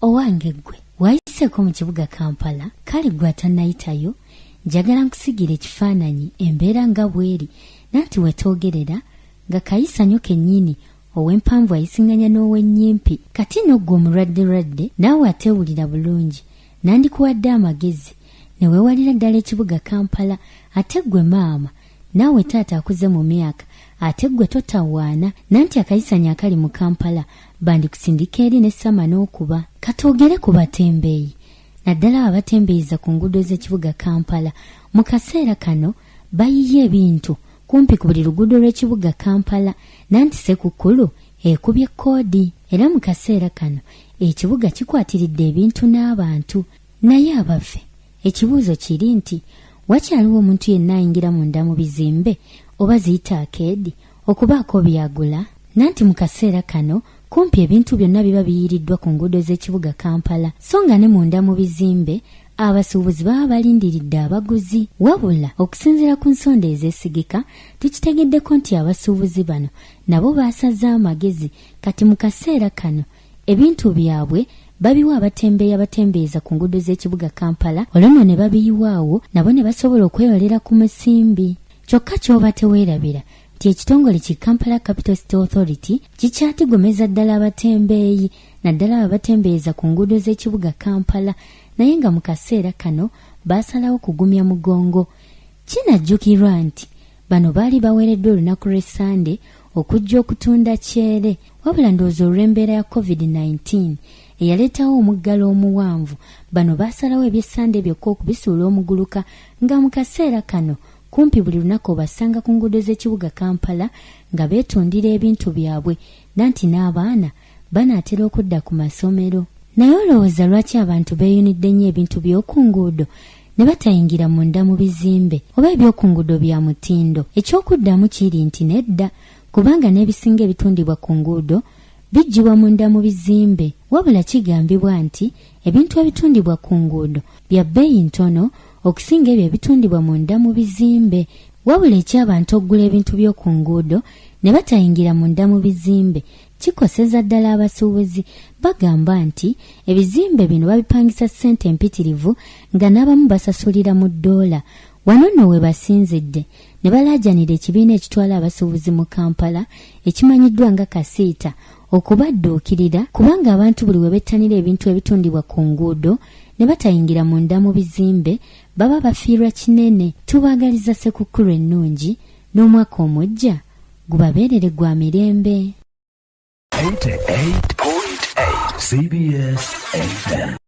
Owange gwe wayiseko mu kibuga Kampala, kale gwe atannayitayo, njagala nkusigira ekifaananyi embeera nga bweri, nanti wetoogerera nga kayisanyo kennyini ow'empanvu ayisinganya n'ow'ennyimpi. Kati n'oggwe omulwadde naawe ateewulira bulungi, nandikuwadde amagezi ne weewalira ddala ekibuga Kampala. Ate ggwe maama, naawe taata akuze mu myaka, ate ggwe totawaana, nanti akayisanyo akali mu Kampala bandikusindika eri n'essama n'okuba. Katoogere ku batembeeyi, naddala abatembeeyiza ku nguudo z'ekibuga Kampala. Mu kaseera kano bayiye ebintu kumpi ku buli luguudo lw'ekibuga Kampala, nanti Ssekukkulu ekubye koodi. Era mu kaseera kano ekibuga kikwatiridde ebintu n'abantu. Naye abaffe, ekibuuzo kiri nti wakyaliwo omuntu yenna ayingira munda mu bizimbe oba ziyita akeedi okubaako byagula? Nanti mu kaseera kano kumpi ebintu byonna biba biyiriddwa ku nguudo z'ekibuga Kampala, so nga ne munda mu bizimbe abasuubuzi baba balindiridde abaguzi. Wabula okusinziira ku nsonda ezeesigika, tukitegeddeko nti abasuubuzi bano nabo baasaze amagezi. Kati mu kaseera kano ebintu byabwe babiwa abatembeeyiza ku nguudo z'ekibuga Kampala, olwo ne babiyiwaawo nabo ne basobola okweyolera ku musimbi. Kyokka ky'oba teweerabira nti ekitongole ki Kampala Capital City Authority kikyatigomeza ddala abatembeeyi, naddala abatembeeyiza ku nguudo z'ekibuga Kampala, naye nga mu kaseera kano baasalawo kugumya mugongo. Kinajjukirwa nti bano baali baweereddwa olunaku lw'Essande okujja okutunda kyere, wabula ndowooza olw'embeera ya COVID-19 eyaleetawo omuggalo omuwanvu, bano baasalawo eby'Essande byokka okubisuula omuguluka, nga mu kaseera kano kumpi buli lunaku obasanga ku nguudo z'ekibuga Kampala nga beetundira ebintu byabwe, nanti n'abaana banaatera okudda ku masomero. Naye olowooza lwaki abantu beeyunidde nnyo ebintu by'oku nguudo ne batayingira munda mu bizimbe oba eby'oku nguudo bya mutindo? Ekyokuddamu kiri nti nedda, kubanga n'ebisinga ebitundibwa ku nguudo bijjibwa munda mu bizimbe, wabula kigambibwa nti ebintu ebitundibwa ku nguudo bya bbeeyi ntono okusinga ebyo ebitundibwa munda mu bizimbe. Wabula eky'abantu okugula ebintu by'oku nguudo ne batayingira munda mu bizimbe kikoseza ddala abasuubuzi. Bagamba nti ebizimbe bino babipangisa ssente empitirivu nga n'abamu basasulira mu ddoola. Wano nno we basinzidde ne balaajanira ekibiina ekitwala abasuubuzi mu Kampala ekimanyiddwa nga Kasiita okubadduukirira, kubanga abantu buli we bettanira ebintu ebitundibwa ku nguudo ne batayingira munda mu bizimbe baba bafiirwa kinene. Tubaagaliza Ssekukkulu ennungi n'omwaka omujja gubabeerere gwa mirembe. 88.8 CBS FM.